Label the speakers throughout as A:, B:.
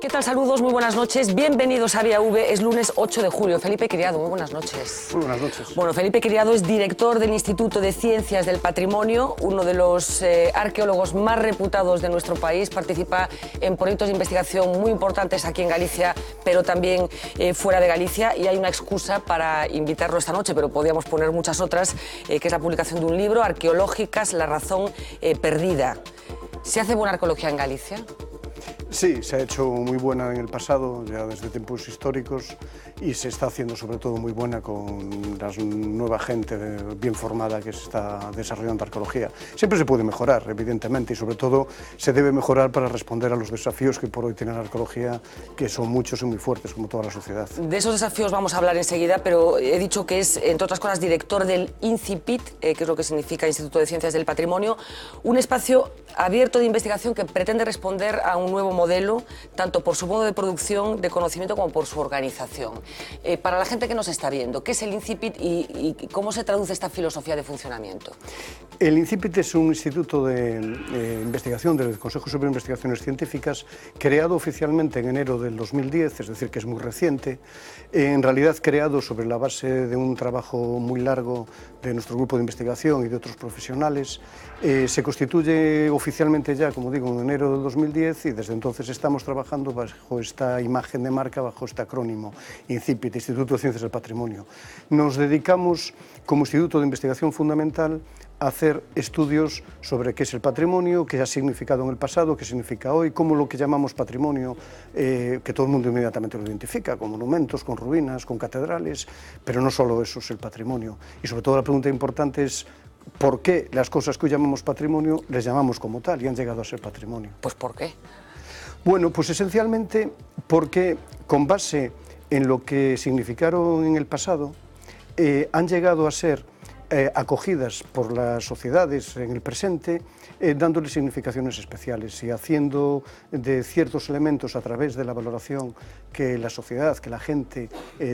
A: ¿Qué tal? Saludos, muy buenas noches. Bienvenidos a Vía V. Es lunes 8 de julio. Felipe Criado, muy buenas noches.
B: Muy buenas noches.
A: Bueno, Felipe Criado es director del Instituto de Ciencias del Patrimonio, uno de los arqueólogos más reputados de nuestro país. Participa en proyectos de investigación muy importantes aquí en Galicia, pero también fuera de Galicia. Y hay una excusa para invitarlo esta noche, pero podríamos poner muchas otras, que es la publicación de un libro, Arqueológicas, la razón perdida. ¿Se hace buena arqueología en Galicia?
B: Sí, se ha hecho muy buena en el pasado, ya desde tiempos históricos, y se está haciendo sobre todo muy buena con la nueva gente bien formada que se está desarrollando arqueología. Siempre se puede mejorar, evidentemente, y sobre todo se debe mejorar para responder a los desafíos que por hoy tiene la arqueología, que son muchos y muy fuertes, como toda la sociedad.
A: De esos desafíos vamos a hablar enseguida, pero he dicho que es, entre otras cosas, director del INCIPIT, que es lo que significa Instituto de Ciencias del Patrimonio, un espacio abierto de investigación que pretende responder a un nuevo modelo, tanto por su modo de producción de conocimiento como por su organización. Para la gente que nos está viendo, ¿qué es el INCIPIT y cómo se traduce esta filosofía de funcionamiento?
B: El INCIPIT es un instituto de investigación del Consejo Superior de Investigaciones Científicas, creado oficialmente en enero del 2010, es decir, que es muy reciente, en realidad creado sobre la base de un trabajo muy largo de nuestro grupo de investigación y de otros profesionales. Se constituye oficialmente ya, como digo, en enero del 2010, y desde entonces estamos trabajando bajo esta imagen de marca, bajo este acrónimo INCIPIT, Instituto de Ciencias del Patrimonio. Nos dedicamos, como Instituto de Investigación Fundamental, a hacer estudios sobre qué es el patrimonio, qué ha significado en el pasado, qué significa hoy, cómo lo que llamamos patrimonio, que todo el mundo inmediatamente lo identifica, con monumentos, con ruinas, con catedrales, pero no solo eso es el patrimonio. Y sobre todo la pregunta importante es ¿por qué las cosas que hoy llamamos patrimonio les llamamos como tal y han llegado a ser patrimonio?
A: Pues ¿por qué?
B: Bueno, pues esencialmente porque con base en lo que significaron en el pasado, han llegado a ser acogidas por las sociedades en el presente, dándoles significaciones especiales y haciendo de ciertos elementos a través de la valoración que la sociedad, que la gente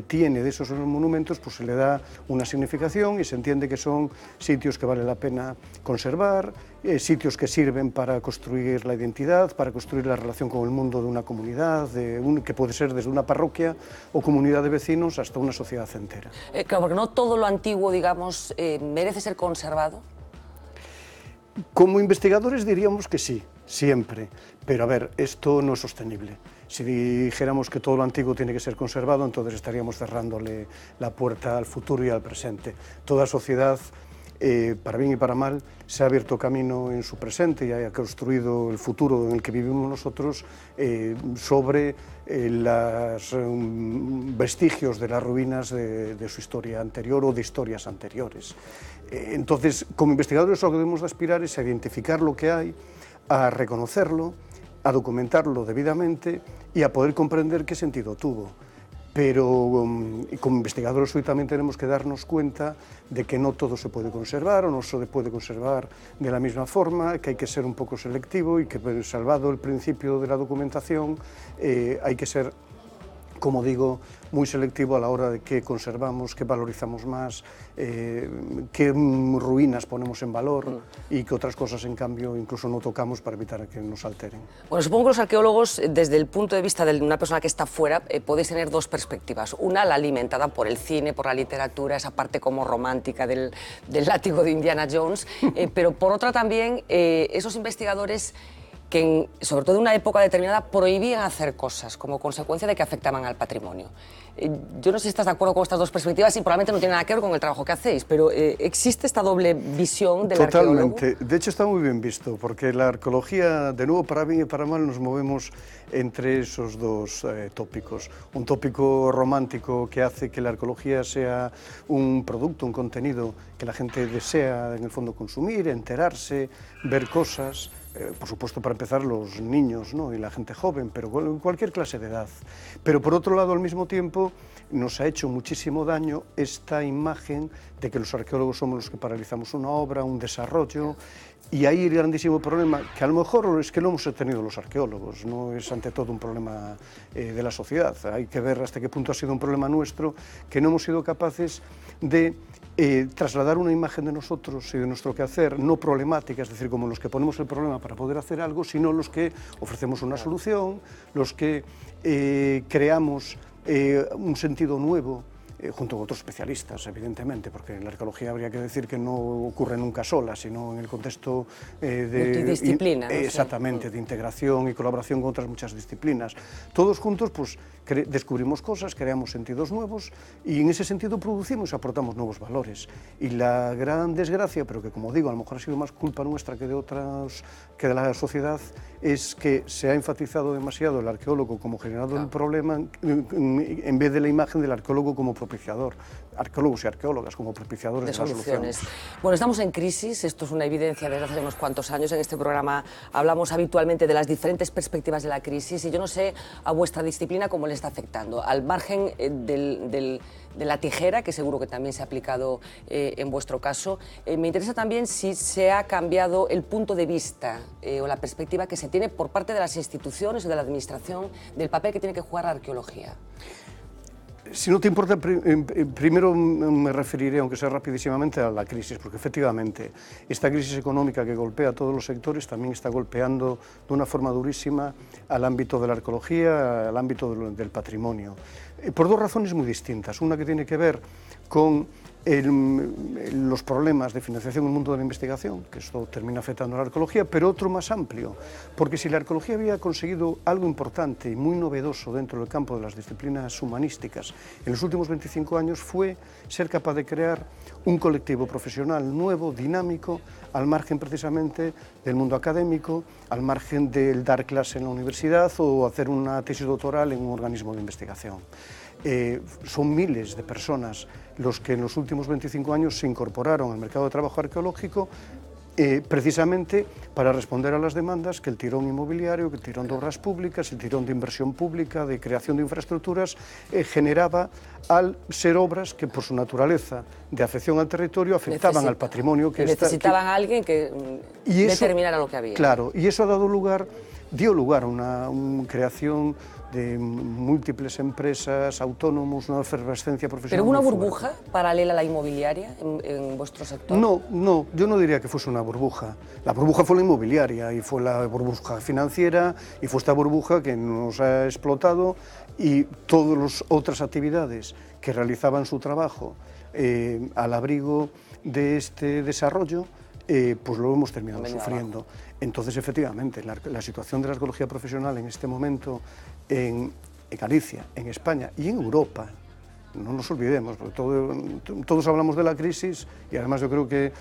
B: tiene de esos monumentos, pues se le da una significación y se entiende que son sitios que vale la pena conservar, sitios que sirven para construir la identidad, para construir la relación con el mundo de una comunidad, que puede ser desde una parroquia o comunidad de vecinos hasta una sociedad entera.
A: Claro, porque no todo lo antiguo, digamos, merece ser conservado.
B: Como investigadores diríamos que sí, siempre, pero a ver, esto no es sostenible. Si dijéramos que todo lo antiguo tiene que ser conservado, entonces estaríamos cerrándole la puerta al futuro y al presente. Toda sociedad, para bien y para mal, se ha abierto camino en su presente y ha construido el futuro en el que vivimos nosotros sobre los vestigios de las ruinas de su historia anterior o de historias anteriores. Entonces, como investigadores, lo que debemos de aspirar es a identificar lo que hay, a reconocerlo, a documentarlo debidamente y a poder comprender qué sentido tuvo. Pero como investigadores hoy también tenemos que darnos cuenta de que no todo se puede conservar o no se puede conservar de la misma forma, que hay que ser un poco selectivo y que, salvado el principio de la documentación, hay que ser, como digo, muy selectivo a la hora de qué conservamos, qué valorizamos más, qué ruinas ponemos en valor y qué otras cosas, en cambio, incluso no tocamos para evitar que nos alteren.
A: Bueno, supongo que los arqueólogos, desde el punto de vista de una persona que está fuera, podéis tener dos perspectivas. Una, la alimentada por el cine, por la literatura, esa parte como romántica del látigo de Indiana Jones, pero por otra también, esos investigadores que, sobre todo en una época determinada, prohibían hacer cosas como consecuencia de que afectaban al patrimonio. Yo no sé si estás de acuerdo con estas dos perspectivas y probablemente no tiene nada que ver con el trabajo que hacéis, pero ¿existe esta doble visión del arqueólogo?
B: Totalmente. De hecho, está muy bien visto, porque la arqueología, de nuevo, para bien y para mal, nos movemos entre esos dos tópicos. Un tópico romántico que hace que la arqueología sea un producto, un contenido que la gente desea, en el fondo, consumir, enterarse, ver cosas, por supuesto, para empezar, los niños, ¿no?, y la gente joven, pero cualquier clase de edad. Pero por otro lado, al mismo tiempo, nos ha hecho muchísimo daño esta imagen de que los arqueólogos somos los que paralizamos una obra, un desarrollo, y ahí el grandísimo problema, que a lo mejor es que lo hemos tenido los arqueólogos, no es ante todo un problema de la sociedad. Hay que ver hasta qué punto ha sido un problema nuestro, que no hemos sido capaces de trasladar una imagen de nosotros y de nuestro quehacer no problemática, es decir, como los que ponemos el problema para poder hacer algo, sino los que ofrecemos una solución, los que creamos un sentido nuevo, junto con otros especialistas, evidentemente, porque en la arqueología habría que decir que no ocurre nunca sola, sino en el contexto de
A: multidisciplina, ¿no?
B: Exactamente, de integración y colaboración con otras muchas disciplinas. Todos juntos, pues, descubrimos cosas, creamos sentidos nuevos y en ese sentido producimos y aportamos nuevos valores. Y la gran desgracia, pero que, como digo, a lo mejor ha sido más culpa nuestra que de otras, que de la sociedad, es que se ha enfatizado demasiado el arqueólogo como generador del problema en vez de la imagen del arqueólogo como propiciador, arqueólogos y arqueólogas como propiciadores de
A: soluciones.
B: solución.
A: Bueno, estamos en crisis, esto es una evidencia desde hace unos cuantos años. En este programa hablamos habitualmente de las diferentes perspectivas de la crisis y yo no sé a vuestra disciplina cómo le está afectando, al margen de la tijera, que seguro que también se ha aplicado en vuestro caso. Me interesa también si se ha cambiado el punto de vista o la perspectiva que se tiene por parte de las instituciones o de la administración del papel que tiene que jugar la arqueología.
B: Si no te importa, primero me referiré, aunque sea rapidísimamente, a la crisis, porque efectivamente esta crisis económica que golpea a todos los sectores también está golpeando de una forma durísima al ámbito de la arqueología, al ámbito del patrimonio, por dos razones muy distintas. Una que tiene que ver con los problemas de financiación en el mundo de la investigación, que esto termina afectando a la arqueología, pero otro más amplio, porque si la arqueología había conseguido algo importante y muy novedoso dentro del campo de las disciplinas humanísticas en los últimos 25 años, fue ser capaz de crear un colectivo profesional nuevo, dinámico, al margen precisamente del mundo académico, al margen del dar clase en la universidad o hacer una tesis doctoral en un organismo de investigación. Son miles de personas los que en los últimos 25 años se incorporaron al mercado de trabajo arqueológico precisamente para responder a las demandas que el tirón inmobiliario, que el tirón de obras públicas, el tirón de inversión pública, de creación de infraestructuras, generaba al ser obras que por su naturaleza de afección al territorio afectaban al patrimonio.
A: Necesitaban a alguien que determinara lo que había.
B: Claro, y eso dio lugar a una creación de múltiples empresas, autónomos, una efervescencia profesional.
A: ¿Pero una burbuja paralela a la inmobiliaria en vuestro sector?
B: No, yo no diría que fuese una burbuja. La burbuja fue la inmobiliaria y fue la burbuja financiera y fue esta burbuja que nos ha explotado y todas las otras actividades que realizaban su trabajo al abrigo de este desarrollo, pues lo hemos terminado sufriendo. Entonces, efectivamente, la situación de la arqueología profesional en este momento en Galicia, en España y en Europa, no nos olvidemos, porque todos hablamos de la crisis y además yo creo que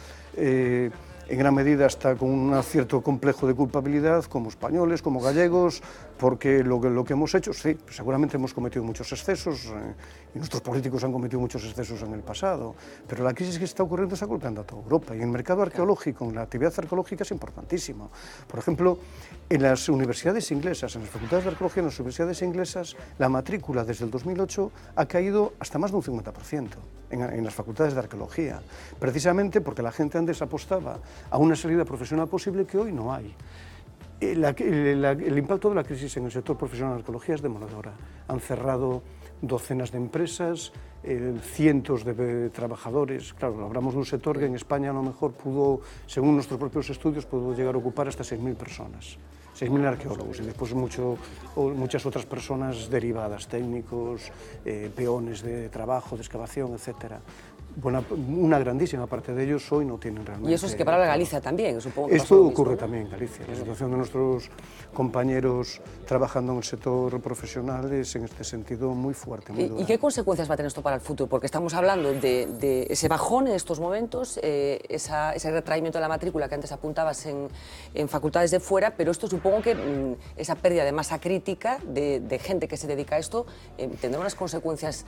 B: en gran medida está con un cierto complejo de culpabilidad como españoles, como gallegos, porque lo que hemos hecho, sí, seguramente hemos cometido muchos excesos y nuestros políticos han cometido muchos excesos en el pasado, pero la crisis que está ocurriendo está golpeando a toda Europa y el mercado arqueológico, en la actividad arqueológica es importantísimo. Por ejemplo, en las universidades inglesas, en las facultades de arqueología, en las universidades inglesas, la matrícula desde el 2008 ha caído hasta más de un 50% en las facultades de arqueología, precisamente porque la gente antes apostaba a una salida profesional posible que hoy no hay. El impacto de la crisis en el sector profesional de arqueología es demoledora. Han cerrado docenas de empresas, cientos de trabajadores. Claro, hablamos de un sector que en España a lo mejor pudo, según nuestros propios estudios, pudo llegar a ocupar hasta 6.000 personas. 6.000 arqueólogos y después muchas otras personas derivadas, técnicos, peones de trabajo, de excavación, etcétera. Una grandísima parte de ellos hoy no tienen realmente...
A: Y eso es que para Galicia también, supongo que
B: esto ocurre también en Galicia. La situación de nuestros compañeros trabajando en el sector profesional es en este sentido muy fuerte.
A: ¿Y qué consecuencias va a tener esto para el futuro? Porque estamos hablando de ese bajón en estos momentos, ese retraimiento de la matrícula que antes apuntabas en facultades de fuera, pero esto supongo que esa pérdida de masa crítica de gente que se dedica a esto tendrá unas consecuencias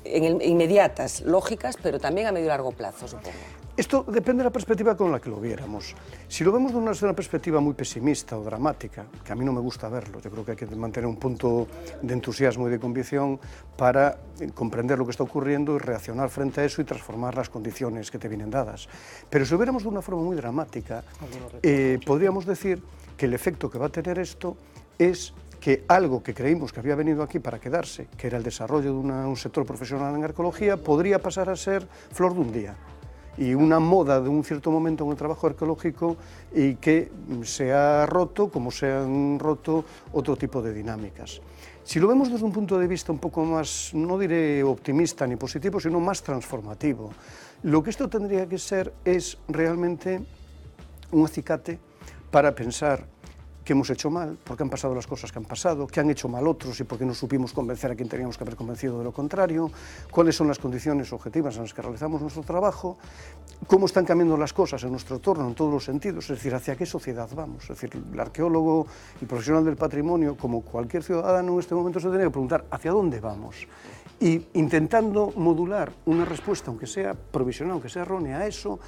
A: inmediatas, lógicas, pero también a medio y largo plazo, supongo.
B: Esto depende de la perspectiva con la que lo viéramos. Si lo vemos desde una perspectiva muy pesimista o dramática, que a mí no me gusta verlo, yo creo que hay que mantener un punto de entusiasmo y de convicción para comprender lo que está ocurriendo y reaccionar frente a eso y transformar las condiciones que te vienen dadas. Pero si lo viéramos de una forma muy dramática, podríamos decir que el efecto que va a tener esto es que algo que creímos que había venido aquí para quedarse, que era el desarrollo de un sector profesional en arqueología, podría pasar a ser flor de un día. Y una moda de un cierto momento en el trabajo arqueológico y que se ha roto como se han roto otro tipo de dinámicas. Si lo vemos desde un punto de vista un poco más, no diré optimista ni positivo, sino más transformativo, lo que esto tendría que ser es realmente un acicate para pensar qué hemos hecho mal, por qué han pasado las cosas que han pasado, qué han hecho mal otros y por qué no supimos convencer a quien teníamos que haber convencido de lo contrario, cuáles son las condiciones objetivas en las que realizamos nuestro trabajo, cómo están cambiando las cosas en nuestro entorno en todos los sentidos, es decir, hacia qué sociedad vamos. Es decir, el arqueólogo, el profesional del patrimonio, como cualquier ciudadano en este momento se tiene que preguntar hacia dónde vamos y intentando modular una respuesta, aunque sea provisional, aunque sea errónea a eso,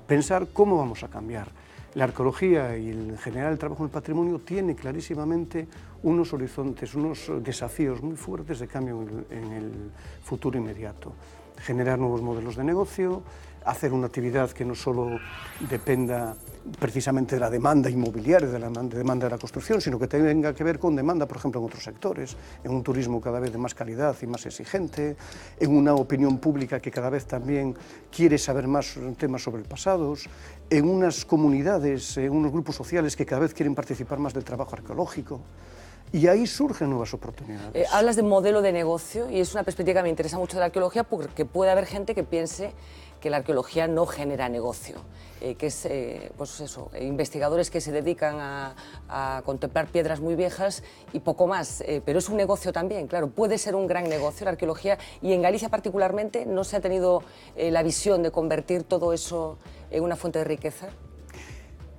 B: pensar cómo vamos a cambiar. La arqueología y en general el trabajo en el patrimonio tiene clarísimamente unos horizontes, unos desafíos muy fuertes de cambio en el futuro inmediato. Generar nuevos modelos de negocio, hacer una actividad que no solo dependa precisamente de la demanda inmobiliaria, de la demanda de la construcción, sino que tenga que ver con demanda, por ejemplo, en otros sectores, en un turismo cada vez de más calidad y más exigente, en una opinión pública que cada vez también quiere saber más temas sobre el pasado, en unas comunidades, en unos grupos sociales que cada vez quieren participar más del trabajo arqueológico. Y ahí surgen nuevas oportunidades.
A: Hablas de modelo de negocio y es una perspectiva que me interesa mucho de la arqueología porque puede haber gente que piense que la arqueología no genera negocio, que es pues eso, investigadores que se dedican a contemplar piedras muy viejas y poco más, pero es un negocio también, claro, puede ser un gran negocio la arqueología y en Galicia particularmente no se ha tenido la visión de convertir todo eso en una fuente de riqueza.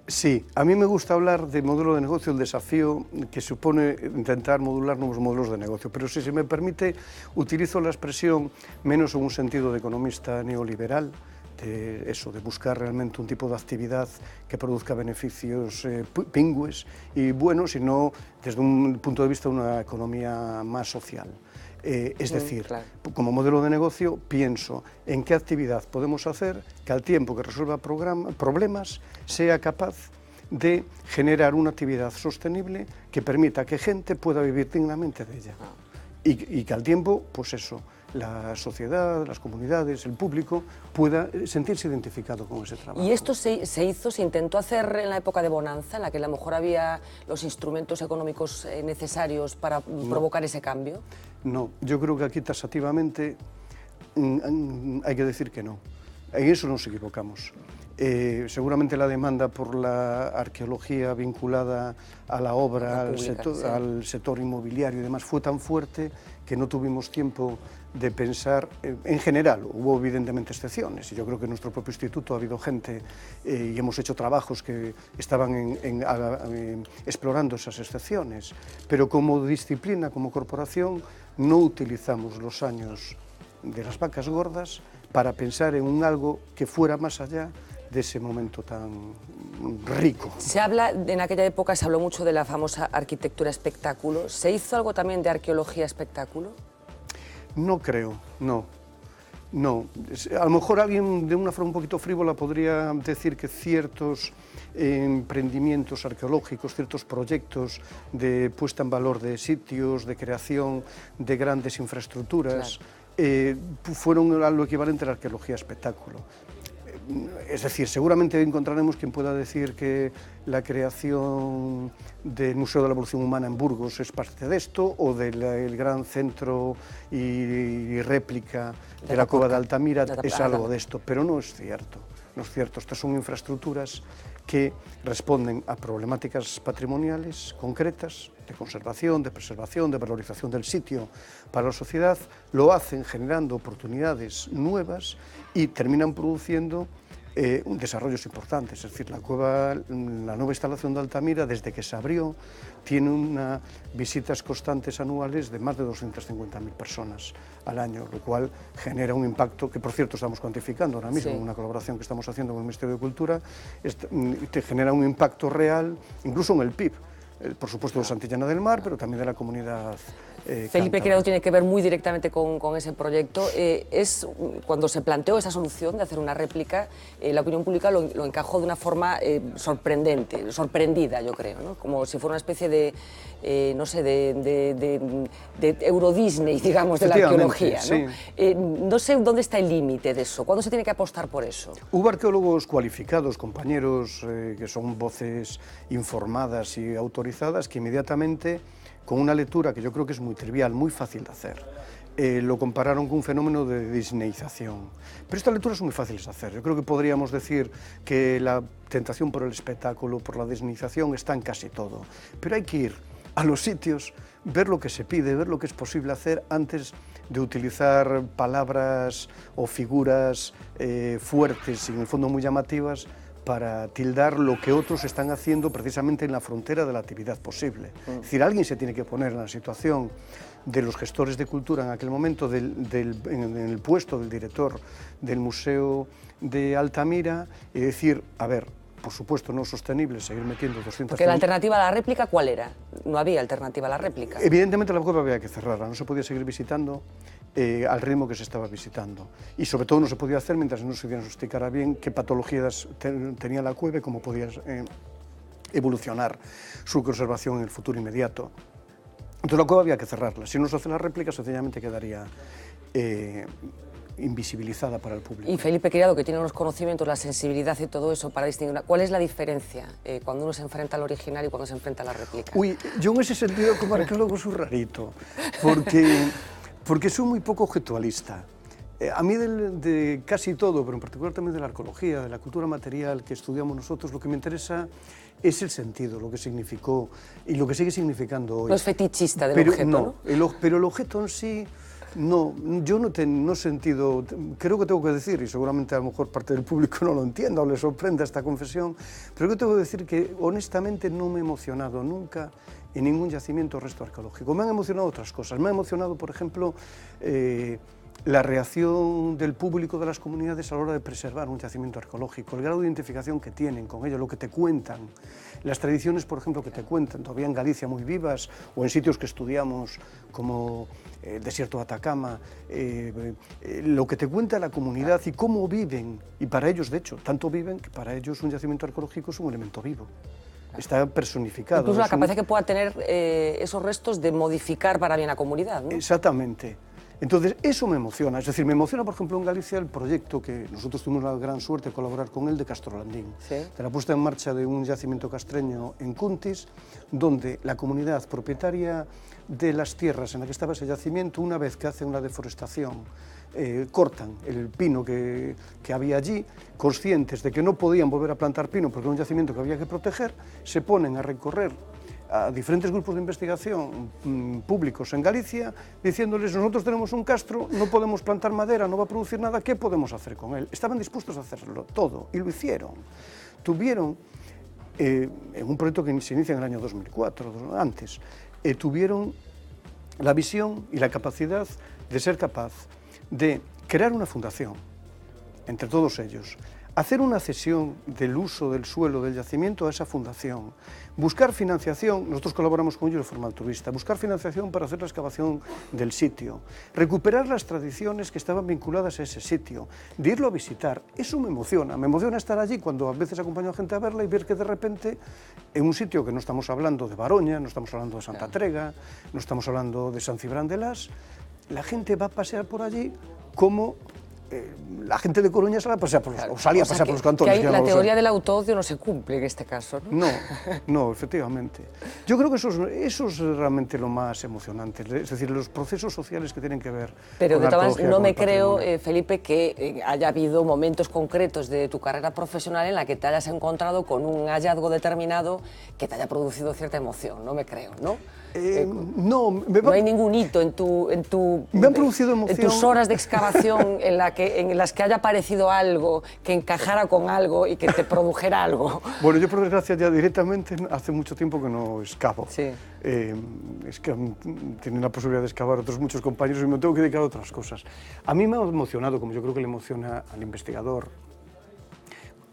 B: Sí, a mí me gusta hablar de modelo de negocio, el desafío que supone intentar modular nuevos modelos de negocio, pero si se me permite, utilizo la expresión menos en un sentido de economista neoliberal, de eso, de buscar realmente un tipo de actividad que produzca beneficios pingües y buenos, sino desde un punto de vista de una economía más social. Es decir,
A: claro,
B: como modelo de negocio pienso en qué actividad podemos hacer que al tiempo que resuelva problemas sea capaz de generar una actividad sostenible que permita que gente pueda vivir dignamente de ella. Y que al tiempo, pues eso, la sociedad, las comunidades, el público pueda sentirse identificado con ese trabajo.
A: ¿Y esto se intentó hacer en la época de bonanza, en la que a lo mejor había los instrumentos económicos necesarios para provocar ese cambio?
B: No, yo creo que aquí taxativamente hay que decir que no. En eso nos equivocamos. Seguramente la demanda por la arqueología vinculada a la obra, al sector inmobiliario y demás fue tan fuerte que no tuvimos tiempo de pensar, en general, hubo evidentemente excepciones, y yo creo que en nuestro propio instituto ha habido gente y hemos hecho trabajos que estaban explorando esas excepciones, pero como disciplina, como corporación, no utilizamos los años de las vacas gordas para pensar en un algo que fuera más allá de ese momento tan rico.
A: Se habla, en aquella época se habló mucho de la famosa arquitectura espectáculo. ¿Se hizo algo también de arqueología espectáculo?
B: No creo, no. No, a lo mejor alguien de una forma un poquito frívola podría decir que ciertos emprendimientos arqueológicos, ciertos proyectos de puesta en valor de sitios, de creación de grandes infraestructuras, fueron lo equivalente a la arqueología espectáculo. Es decir, seguramente encontraremos quien pueda decir que la creación del Museo de la Evolución Humana en Burgos es parte de esto, o del gran centro y réplica de la Cova de Altamira es algo de esto, pero no es cierto. No es cierto. Estas son infraestructuras que responden a problemáticas patrimoniales concretas, de conservación, de preservación, de valorización del sitio para la sociedad, lo hacen generando oportunidades nuevas y terminan produciendo desarrollos importantes. Es decir, la nueva instalación de Altamira, desde que se abrió, tiene visitas constantes anuales de más de 250.000 personas al año, lo cual genera un impacto que, por cierto, estamos cuantificando ahora mismo, en una colaboración que estamos haciendo con el Ministerio de Cultura, te genera un impacto real, incluso en el PIB, por supuesto de Santillana del Mar, pero también de la comunidad
A: Felipe Criado tiene que ver muy directamente con ese proyecto. Cuando se planteó esa solución de hacer una réplica, la opinión pública lo encajó de una forma sorprendente, sorprendida, yo creo, ¿no? Como si fuera una especie de, no sé, de Euro Disney, digamos, de la arqueología, ¿no? Sí. No sé dónde está el límite de eso, ¿cuándo se tiene que apostar por eso?
B: Hubo arqueólogos cualificados, compañeros que son voces informadas y autorizadas, que inmediatamente, con una lectura que yo creo que es muy trivial, muy fácil de hacer, lo compararon con un fenómeno de disneyización. Pero estas lecturas son muy fáciles de hacer. Yo creo que podríamos decir que la tentación por el espectáculo, por la disneyización, está en casi todo. Pero hay que ir a los sitios, ver lo que se pide, ver lo que es posible hacer antes de utilizar palabras o figuras fuertes y en el fondo muy llamativas para tildar lo que otros están haciendo precisamente en la frontera de la actividad posible. Es decir, alguien se tiene que poner en la situación de los gestores de cultura en aquel momento, en el puesto del director del Museo de Altamira, y decir, a ver, por supuesto no es sostenible seguir metiendo 200...
A: Porque la alternativa a la réplica, ¿cuál era? No había alternativa a la réplica.
B: Evidentemente la cueva había que cerrarla, no se podía seguir visitando al ritmo que se estaba visitando. Y sobre todo no se podía hacer mientras no se diagnosticara bien qué patologías tenía la cueva y cómo podía evolucionar su conservación en el futuro inmediato. Entonces la cueva había que cerrarla. Si no se hace la réplica, sencillamente quedaría invisibilizada para el público.
A: Y Felipe Criado, que tiene unos conocimientos, la sensibilidad y todo eso para distinguir, ¿cuál es la diferencia cuando uno se enfrenta al original y cuando se enfrenta a la réplica?
B: Uy, yo en ese sentido como arqueólogo soy rarito, porque soy muy poco objetualista. A mí de casi todo, pero en particular también de la arqueología, de la cultura material que estudiamos nosotros, lo que me interesa es el sentido, lo que significó y lo que sigue significando hoy.
A: No es fetichista del objeto, ¿no?
B: Pero el objeto en sí, no, yo no he sentido, creo que tengo que decir, y seguramente a lo mejor parte del público no lo entienda o le sorprenda esta confesión, pero que tengo que decir que honestamente no me he emocionado nunca en ningún yacimiento o resto arqueológico. Me han emocionado otras cosas, me ha emocionado, por ejemplo, la reacción del público, de las comunidades a la hora de preservar un yacimiento arqueológico, el grado de identificación que tienen con ello, lo que te cuentan, las tradiciones, por ejemplo, que te cuentan, todavía en Galicia muy vivas, o en sitios que estudiamos como el desierto de Atacama, lo que te cuenta la comunidad y cómo viven, y para ellos, de hecho, tanto viven que para ellos un yacimiento arqueológico es un elemento vivo. Está personificado.
A: Incluso la capacidad que pueda tener esos restos de modificar para bien a la comunidad, ¿no?
B: Exactamente. Entonces, eso me emociona. Es decir, me emociona, por ejemplo, en Galicia el proyecto que nosotros tuvimos la gran suerte de colaborar con él de Castrolandín, ¿sí? De la puesta en marcha de un yacimiento castreño en Cuntis, donde la comunidad propietaria de las tierras en la que estaba ese yacimiento, una vez que hacen una deforestación, cortan el pino que había allí, conscientes de que no podían volver a plantar pino porque era un yacimiento que había que proteger, se ponen a recorrer a diferentes grupos de investigación públicos en Galicia, diciéndoles, nosotros tenemos un castro, no podemos plantar madera, no va a producir nada, ¿qué podemos hacer con él? Estaban dispuestos a hacerlo todo, y lo hicieron. Tuvieron, en un proyecto que se inicia en el año 2004, antes, tuvieron la visión y la capacidad de ser capaz de crear una fundación, entre todos ellos, hacer una cesión del uso del suelo del yacimiento a esa fundación, buscar financiación, nosotros colaboramos con ellos de forma altruista, buscar financiación para hacer la excavación del sitio, recuperar las tradiciones que estaban vinculadas a ese sitio, de irlo a visitar. Eso me emociona estar allí cuando a veces acompaño a gente a verla y ver que de repente en un sitio que no estamos hablando de Baroña, no estamos hablando de Santa Trega, no estamos hablando de San Cibrán de Las, la gente va a pasear por allí como la gente de Coruña salía a pasear por los cantones.
A: La teoría del autoodio no se cumple en este caso, ¿no?
B: No, efectivamente. Yo creo que eso es realmente lo más emocionante, es decir, los procesos sociales que tienen que ver
A: Pero
B: con la arqueología.
A: Pero no me creo, Felipe, que haya habido momentos concretos de tu carrera profesional en la que te hayas encontrado con un hallazgo determinado que te haya producido cierta emoción, no me creo, ¿no?
B: No,
A: no hay ningún hito
B: me han producido emoción.
A: En tus horas de excavación en las que haya aparecido algo, que encajara con algo y que te produjera algo.
B: Bueno, yo por desgracia ya directamente hace mucho tiempo que no excavo.
A: Sí.
B: Es que tienen la posibilidad de excavar otros muchos compañeros y me tengo que dedicar a otras cosas. A mí me ha emocionado, como yo creo que le emociona al investigador,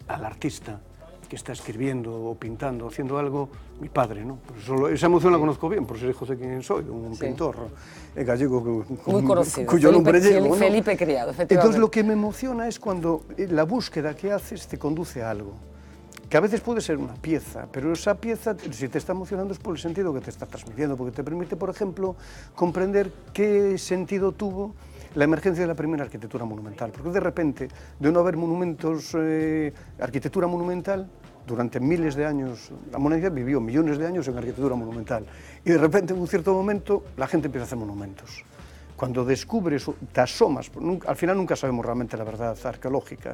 B: al artista, que está escribiendo o pintando, haciendo algo, mi padre, ¿no? Pues esa emoción la conozco bien, por ser hijo de quien soy, un pintor gallego
A: muy conocido,
B: cuyo nombre llevo, ¿no?
A: Felipe Criado, efectivamente.
B: Entonces lo que me emociona es cuando la búsqueda que haces te conduce a algo, que a veces puede ser una pieza, pero esa pieza, si te está emocionando, es por el sentido que te está transmitiendo, porque te permite, por ejemplo, comprender qué sentido tuvo la emergencia de la primera arquitectura monumental, porque de repente, de no haber monumentos, arquitectura monumental, durante miles de años, la humanidad vivió millones de años en arquitectura monumental, y de repente, en un cierto momento, la gente empieza a hacer monumentos. Cuando descubres, te asomas, al final nunca sabemos realmente la verdad arqueológica.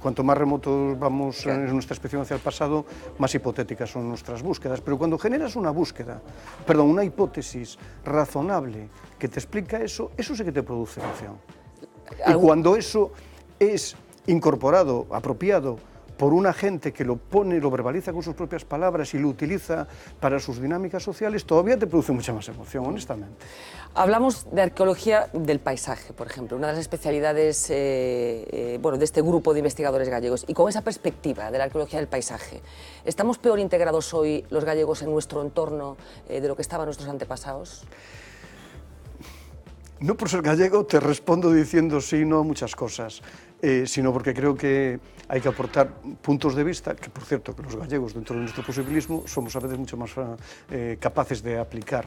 B: Cuanto más remotos vamos en nuestra inspección hacia el pasado, más hipotéticas son nuestras búsquedas. Pero cuando generas una una hipótesis razonable que te explica eso, eso sí que te produce emoción. Y cuando eso es incorporado, apropiado, por una gente que lo pone, lo verbaliza con sus propias palabras y lo utiliza para sus dinámicas sociales, todavía te produce mucha más emoción, honestamente.
A: Hablamos de arqueología del paisaje, por ejemplo, una de las especialidades bueno, de este grupo de investigadores gallegos. Y con esa perspectiva de la arqueología del paisaje, ¿estamos peor integrados hoy los gallegos en nuestro entorno de lo que estaban nuestros antepasados?
B: No por ser gallego te respondo diciendo sí, no a muchas cosas, sino porque creo que hay que aportar puntos de vista, que por cierto, que los gallegos dentro de nuestro posibilismo somos a veces mucho más capaces de aplicar.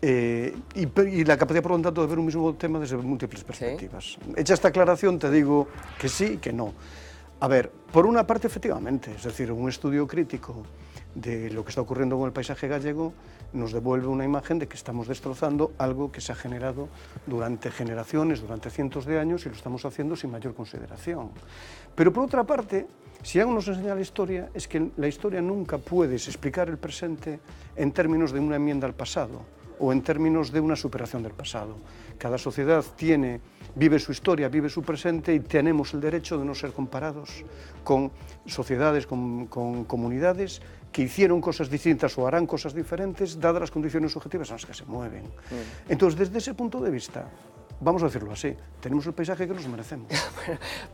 B: Y la capacidad, por lo tanto, de ver un mismo tema desde múltiples perspectivas. ¿Sí? Hecha esta aclaración, te digo que sí y que no. A ver, por una parte, efectivamente, es decir, un estudio crítico de lo que está ocurriendo con el paisaje gallego nos devuelve una imagen de que estamos destrozando algo que se ha generado durante generaciones, durante cientos de años, y lo estamos haciendo sin mayor consideración. Pero por otra parte, si algo nos enseña la historia, es que en la historia nunca puedes explicar el presente en términos de una enmienda al pasado o en términos de una superación del pasado. Cada sociedad vive su historia, vive su presente, y tenemos el derecho de no ser comparados con sociedades, con comunidades que hicieron cosas distintas o harán cosas diferentes, dadas las condiciones objetivas en las que se mueven. Entonces, desde ese punto de vista, vamos a decirlo así, tenemos el paisaje que nos merecemos.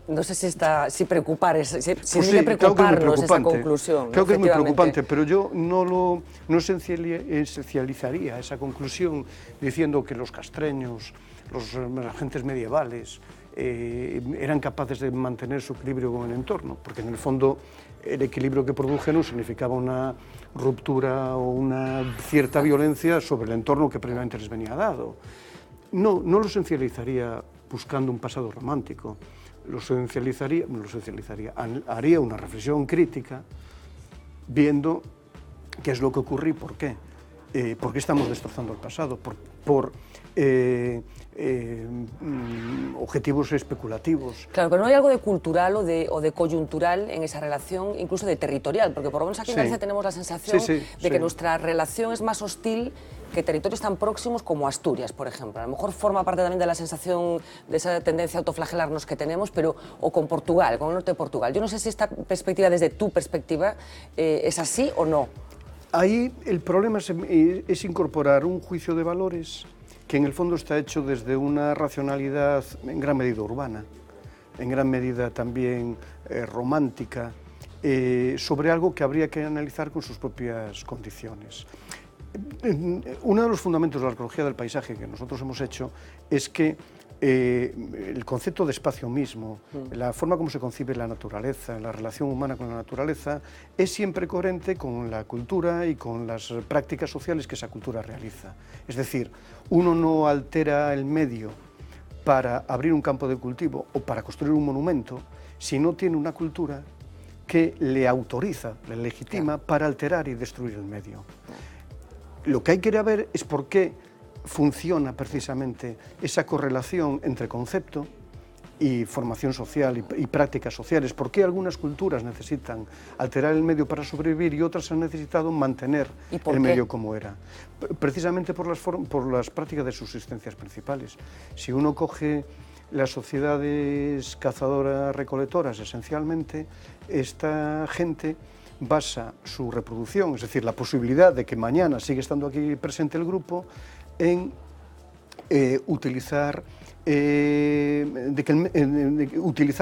A: No sé si preocuparnos
B: claro
A: esa conclusión.
B: Creo que es muy preocupante, pero yo no esencializaría esa conclusión diciendo que los castreños, los agentes medievales, eran capaces de mantener su equilibrio con el entorno, porque en el fondo el equilibrio que produjeron significaba una ruptura o una cierta violencia sobre el entorno que previamente les venía dado. No lo esencializaría buscando un pasado romántico, haría una reflexión crítica viendo qué es lo que ocurre y por qué. ¿Por qué estamos destrozando el pasado? Por objetivos especulativos.
A: Claro, pero no hay algo de cultural o de coyuntural en esa relación, incluso de territorial, porque por lo menos aquí en Galicia tenemos la sensación de que nuestra relación es más hostil que territorios tan próximos como Asturias, por ejemplo. A lo mejor forma parte también de la sensación, de esa tendencia a autoflagelarnos que tenemos, o con Portugal, con el norte de Portugal. Yo no sé si esta perspectiva, desde tu perspectiva, es así o no.
B: Ahí el problema es incorporar un juicio de valores que en el fondo está hecho desde una racionalidad en gran medida urbana, en gran medida también romántica, sobre algo que habría que analizar con sus propias condiciones. Uno de los fundamentos de la arqueología del paisaje que nosotros hemos hecho es que el concepto de espacio mismo, la forma como se concibe la naturaleza, la relación humana con la naturaleza, es siempre coherente con la cultura y con las prácticas sociales que esa cultura realiza. Es decir, uno no altera el medio para abrir un campo de cultivo o para construir un monumento si no tiene una cultura que le autoriza, le legitima para alterar y destruir el medio. Lo que hay que ir a ver es por qué funciona precisamente esa correlación entre concepto y formación social y prácticas sociales. ¿Por qué algunas culturas necesitan alterar el medio para sobrevivir y otras han necesitado mantener el medio como era? Precisamente por las prácticas de subsistencias principales. Si uno coge las sociedades cazadoras-recolectoras, esencialmente, esta gente basa su reproducción, es decir, la posibilidad de que mañana siga estando aquí presente el grupo, en utilizar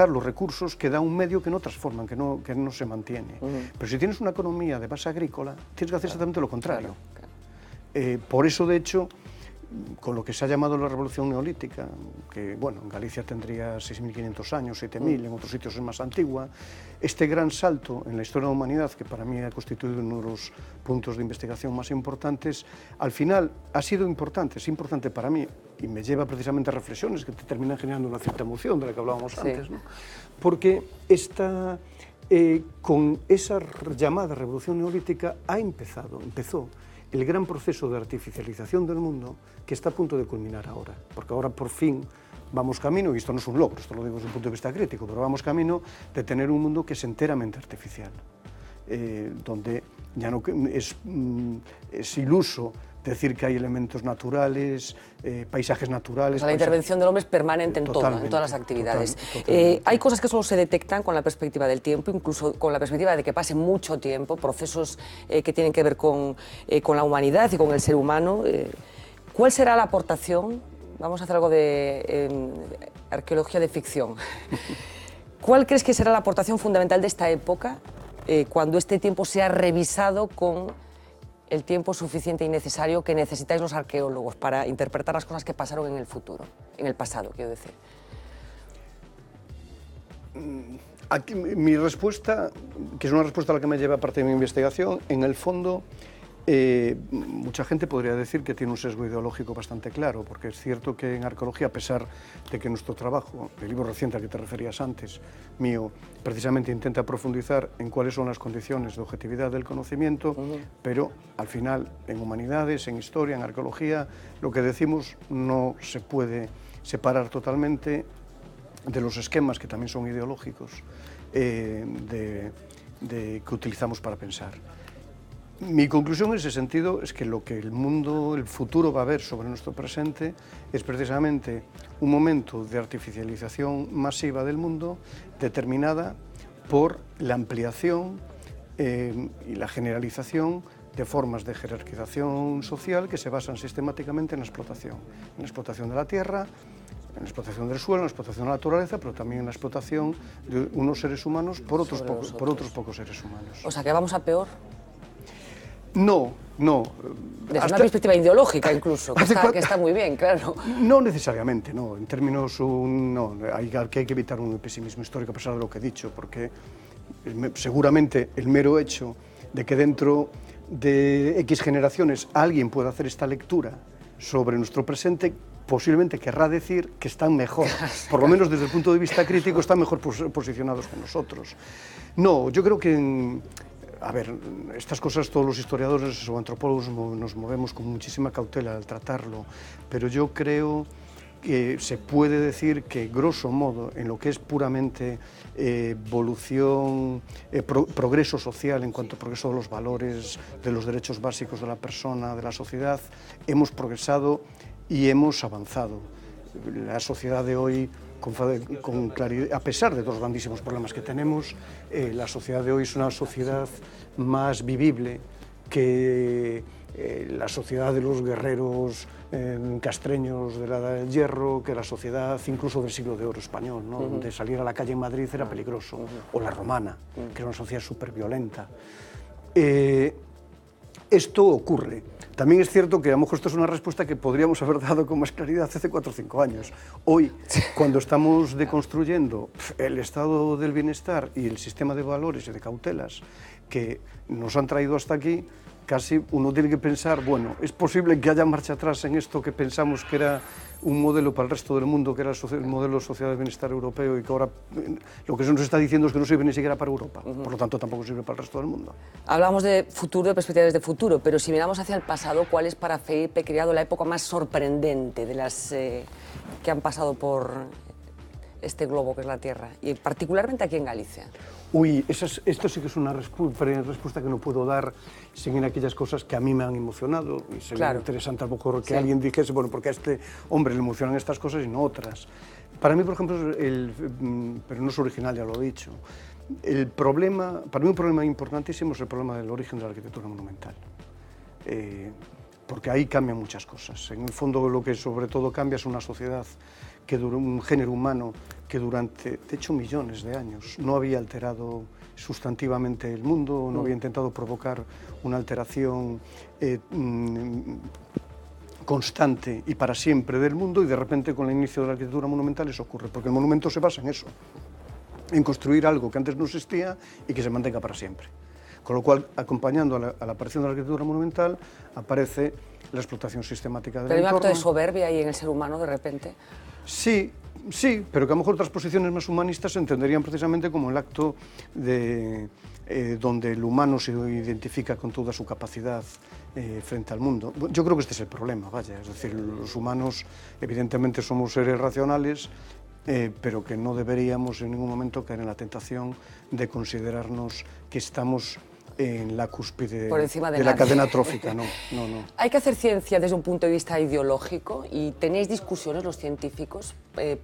B: los recursos que da un medio que no transforman, que no se mantiene. Pero si tienes una economía de base agrícola, tienes que hacer exactamente lo contrario. Por eso, de hecho, con lo que se ha llamado la revolución neolítica, que bueno, en Galicia tendría 6.500 años, 7.000, en otros sitios es más antigua, este gran salto en la historia de la humanidad, que para mí ha constituido uno de los puntos de investigación más importantes, al final ha sido importante, es importante para mí, y me lleva precisamente a reflexiones que te terminan generando una cierta emoción de la que hablábamos antes, ¿no? Porque con esa llamada revolución neolítica empezó el gran proceso de artificialización del mundo que está a punto de culminar ahora, porque ahora por fin vamos camino, y esto no es un logro, esto lo digo desde un punto de vista crítico, pero vamos camino de tener un mundo que es enteramente artificial, donde ya no es iluso decir que hay elementos naturales, paisajes naturales.
A: O sea, la intervención del hombre es permanente en todas las actividades. Hay cosas que solo se detectan con la perspectiva del tiempo, incluso con la perspectiva de que pase mucho tiempo, procesos que tienen que ver con la humanidad y con el ser humano. ¿Cuál será la aportación? Vamos a hacer algo de arqueología de ficción. ¿Cuál crees que será la aportación fundamental de esta época cuando este tiempo sea revisado con el tiempo suficiente y necesario que necesitáis los arqueólogos para interpretar las cosas que pasaron en el futuro, en el pasado, quiero decir?
B: Aquí, mi respuesta, que es una respuesta a la que me lleva parte de mi investigación, en el fondo, mucha gente podría decir que tiene un sesgo ideológico bastante claro, porque es cierto que en arqueología, a pesar de que nuestro trabajo, el libro reciente al que te referías antes, mío, precisamente intenta profundizar en cuáles son las condiciones de objetividad del conocimiento, pero al final, en humanidades, en historia, en arqueología, lo que decimos no se puede separar totalmente de los esquemas, que también son ideológicos, que utilizamos para pensar. Mi conclusión en ese sentido es que lo que el futuro va a ver sobre nuestro presente es precisamente un momento de artificialización masiva del mundo determinada por la ampliación y la generalización de formas de jerarquización social que se basan sistemáticamente en la explotación de la tierra, en la explotación del suelo, en la explotación de la naturaleza, pero también en la explotación de unos seres humanos por otros pocos seres humanos.
A: O sea, que vamos a peor.
B: No.
A: Desde una perspectiva ideológica incluso, que está muy bien, claro.
B: No necesariamente, no. En términos, hay que evitar un pesimismo histórico a pesar de lo que he dicho, porque seguramente el mero hecho de que dentro de X generaciones alguien pueda hacer esta lectura sobre nuestro presente, posiblemente querrá decir que están mejor, por lo menos desde el punto de vista crítico, están mejor posicionados que nosotros. No, yo creo que a ver, estas cosas todos los historiadores o antropólogos nos movemos con muchísima cautela al tratarlo, pero yo creo que se puede decir que, grosso modo, en lo que es puramente evolución, progreso social, en cuanto a progreso de los valores, de los derechos básicos de la persona, de la sociedad, hemos progresado y hemos avanzado. La sociedad de hoy, con claridad, a pesar de los grandísimos problemas que tenemos, la sociedad de hoy es una sociedad más vivible que la sociedad de los guerreros castreños de la Edad del Hierro, que la sociedad incluso del siglo de oro español, ¿no? Donde salir a la calle en Madrid era peligroso, o la romana, que era una sociedad súper violenta. Esto ocurre. También es cierto que a lo mejor esto es una respuesta que podríamos haber dado con más claridad hace 4 o 5 años. Hoy, cuando estamos deconstruyendo el estado del bienestar y el sistema de valores y de cautelas que nos han traído hasta aquí, casi uno tiene que pensar, bueno, es posible que haya marcha atrás en esto que pensamos que era un modelo para el resto del mundo, que era el modelo de sociedad de bienestar europeo, y que ahora lo que se nos está diciendo es que no sirve ni siquiera para Europa, por lo tanto tampoco sirve para el resto del mundo.
A: Hablamos de futuro, de perspectivas de futuro, pero si miramos hacia el pasado, ¿cuál es para Felipe Criado la época más sorprendente de las que han pasado por este globo que es la Tierra, y particularmente aquí en Galicia?
B: Uy, esto sí que es una respuesta que no puedo dar sin aquellas cosas que a mí me han emocionado. Y sería interesante a lo mejor que alguien dijese, bueno, porque a este hombre le emocionan estas cosas y no otras. Para mí, por ejemplo, pero no es original, ya lo he dicho, para mí un problema importantísimo es el problema del origen de la arquitectura monumental. Porque ahí cambian muchas cosas. En el fondo lo que sobre todo cambia es una sociedad, un género humano que durante, de hecho, millones de años no había alterado sustantivamente el mundo, no había intentado provocar una alteración constante y para siempre del mundo, y de repente con el inicio de la arquitectura monumental eso ocurre, porque el monumento se basa en eso, en construir algo que antes no existía y que se mantenga para siempre. Con lo cual, acompañando a la aparición de la arquitectura monumental, aparece la explotación sistemática del entorno.
A: ¿Pero hay un acto de soberbia ahí en el ser humano de repente?
B: Sí, pero que a lo mejor otras posiciones más humanistas se entenderían precisamente como el acto donde el humano se identifica con toda su capacidad frente al mundo. Yo creo que este es el problema, vaya, es decir, los humanos evidentemente somos seres racionales, pero que no deberíamos en ningún momento caer en la tentación de considerarnos que estamos en la cúspide de la cadena trófica, no.
A: Hay que hacer ciencia desde un punto de vista ideológico y tenéis discusiones los científicos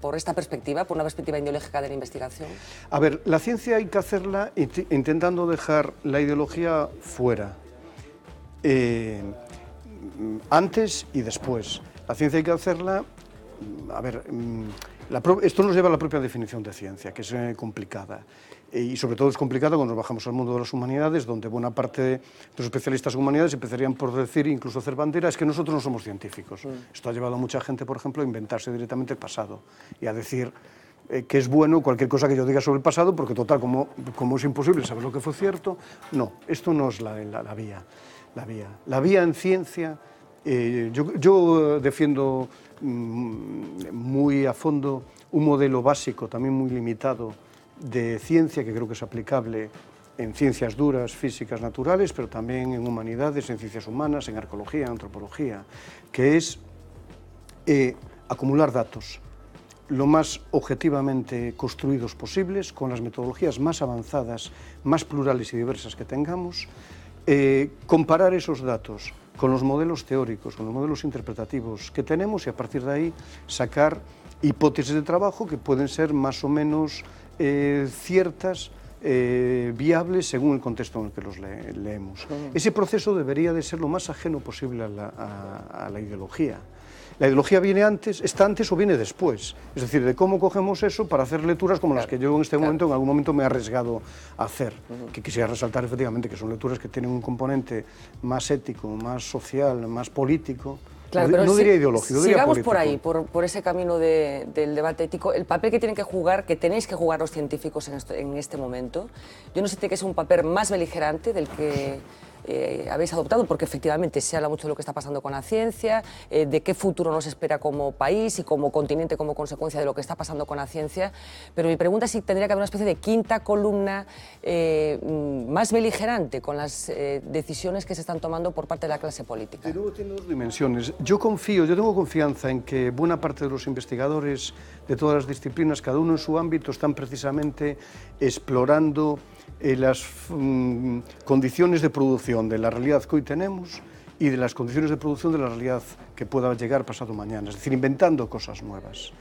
A: por esta perspectiva, por una perspectiva ideológica de la investigación.
B: A ver, la ciencia hay que hacerla intentando dejar la ideología fuera, antes y después. La ciencia hay que hacerla, a ver, esto nos lleva a la propia definición de ciencia, que es complicada. Y sobre todo es complicado cuando nos bajamos al mundo de las humanidades, donde buena parte de los especialistas en humanidades empezarían por decir, incluso hacer bandera, es que nosotros no somos científicos. Esto ha llevado a mucha gente, por ejemplo, a inventarse directamente el pasado y a decir que es bueno cualquier cosa que yo diga sobre el pasado, porque total, como es imposible saber lo que fue cierto, no, esto no es la vía. La vía en ciencia, yo defiendo muy a fondo un modelo básico, también muy limitado, de ciencia, que creo que es aplicable en ciencias duras, físicas, naturales, pero también en humanidades, en ciencias humanas, en arqueología, en antropología, que es acumular datos lo más objetivamente construidos posibles, con las metodologías más avanzadas, más plurales y diversas que tengamos, comparar esos datos con los modelos teóricos, con los modelos interpretativos que tenemos y a partir de ahí sacar hipótesis de trabajo que pueden ser más o menos ciertas, viables según el contexto en el que los leemos. Ese proceso debería de ser lo más ajeno posible a la ideología. La ideología está antes o viene después, es decir, de cómo cogemos eso para hacer lecturas como las que yo en este momento, en algún momento me he arriesgado a hacer, que quisiera resaltar efectivamente que son lecturas que tienen un componente más ético, más social, más político. Claro, pero no diría ideológico, diría político.
A: Sigamos por ahí, por ese camino del debate ético. El papel que tienen que jugar, que tenéis que jugar los científicos en este momento, yo no sé si tiene que ser un papel más beligerante del que habéis adoptado, porque efectivamente se habla mucho de lo que está pasando con la ciencia, de qué futuro nos espera como país y como continente como consecuencia de lo que está pasando con la ciencia, pero mi pregunta es si tendría que haber una especie de quinta columna más beligerante con las decisiones que se están tomando por parte de la clase política.
B: De nuevo tiene dos dimensiones. Yo tengo confianza en que buena parte de los investigadores de todas las disciplinas, cada uno en su ámbito, están precisamente explorando las condiciones de producción de la realidad que hoy tenemos y de las condiciones de producción de la realidad que pueda llegar pasado mañana, es decir, inventando cosas nuevas.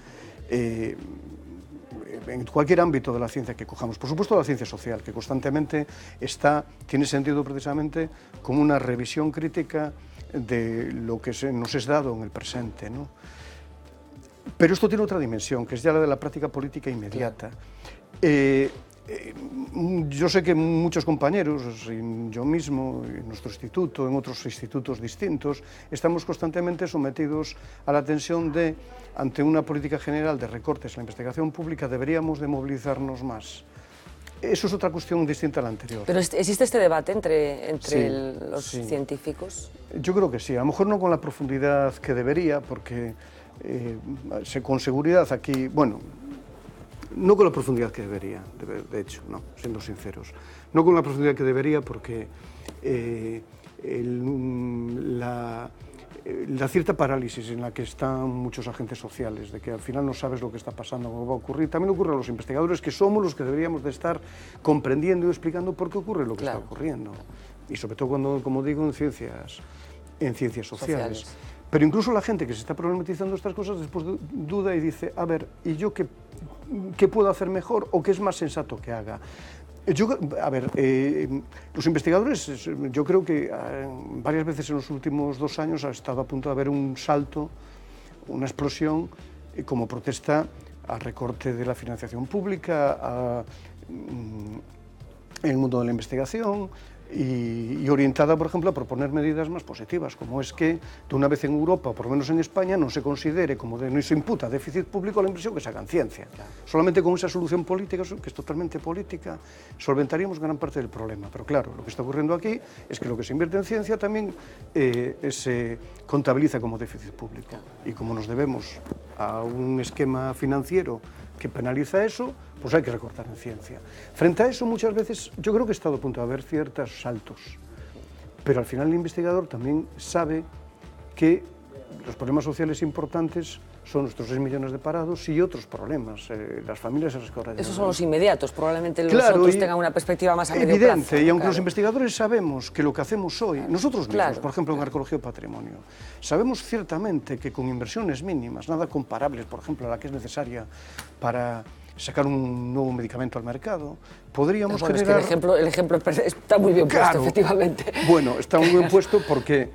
B: En cualquier ámbito de la ciencia que cojamos, por supuesto la ciencia social, que constantemente tiene sentido precisamente como una revisión crítica de lo que nos es dado en el presente, ¿no? Pero esto tiene otra dimensión, que es ya la de la práctica política inmediata. Yo sé que muchos compañeros, yo mismo, en nuestro instituto, en otros institutos distintos, estamos constantemente sometidos a la tensión de, ante una política general de recortes en la investigación pública, deberíamos de movilizarnos más. Eso es otra cuestión distinta a la anterior.
A: ¿Pero existe este debate entre los científicos?
B: Yo creo que sí, a lo mejor no con la profundidad que debería, porque con seguridad aquí, bueno, no con la profundidad que debería, de hecho, no, siendo sinceros. No con la profundidad que debería porque la cierta parálisis en la que están muchos agentes sociales, de que al final no sabes lo que está pasando, cómo va a ocurrir. También ocurre a los investigadores, que somos los que deberíamos de estar comprendiendo y explicando por qué ocurre lo que está ocurriendo. Y sobre todo cuando, como digo, en ciencias sociales. Pero incluso la gente que se está problematizando estas cosas después duda y dice, a ver, ¿y yo qué puedo hacer mejor o qué es más sensato que haga? Los investigadores, yo creo que varias veces en los últimos 2 años ha estado a punto de haber un salto, una explosión, como protesta al recorte de la financiación pública, en el mundo de la investigación, y orientada, por ejemplo, a proponer medidas más positivas, como es que de una vez en Europa, o por lo menos en España, no se considere no se imputa déficit público a la inversión que se haga en ciencia. Solamente con esa solución política, que es totalmente política, solventaríamos gran parte del problema. Pero claro, lo que está ocurriendo aquí es que lo que se invierte en ciencia también se contabiliza como déficit público. Y como nos debemos a un esquema financiero que penaliza eso, pues hay que recortar en ciencia. Frente a eso, muchas veces, yo creo que he estado a punto de haber ciertos saltos, pero al final el investigador también sabe que los problemas sociales importantes son nuestros 6 millones de parados y otros problemas, las familias a las que ahora
A: esos son los inmediatos, probablemente los otros tengan una perspectiva más a medio plazo.
B: Evidente, y aunque los investigadores sabemos que lo que hacemos hoy, nosotros mismos, por ejemplo, en arqueología y patrimonio, sabemos ciertamente que con inversiones mínimas, nada comparables, por ejemplo, a la que es necesaria para sacar un nuevo medicamento al mercado, podríamos generar...
A: Es que el ejemplo está muy bien puesto, efectivamente.
B: Bueno, está muy bien puesto porque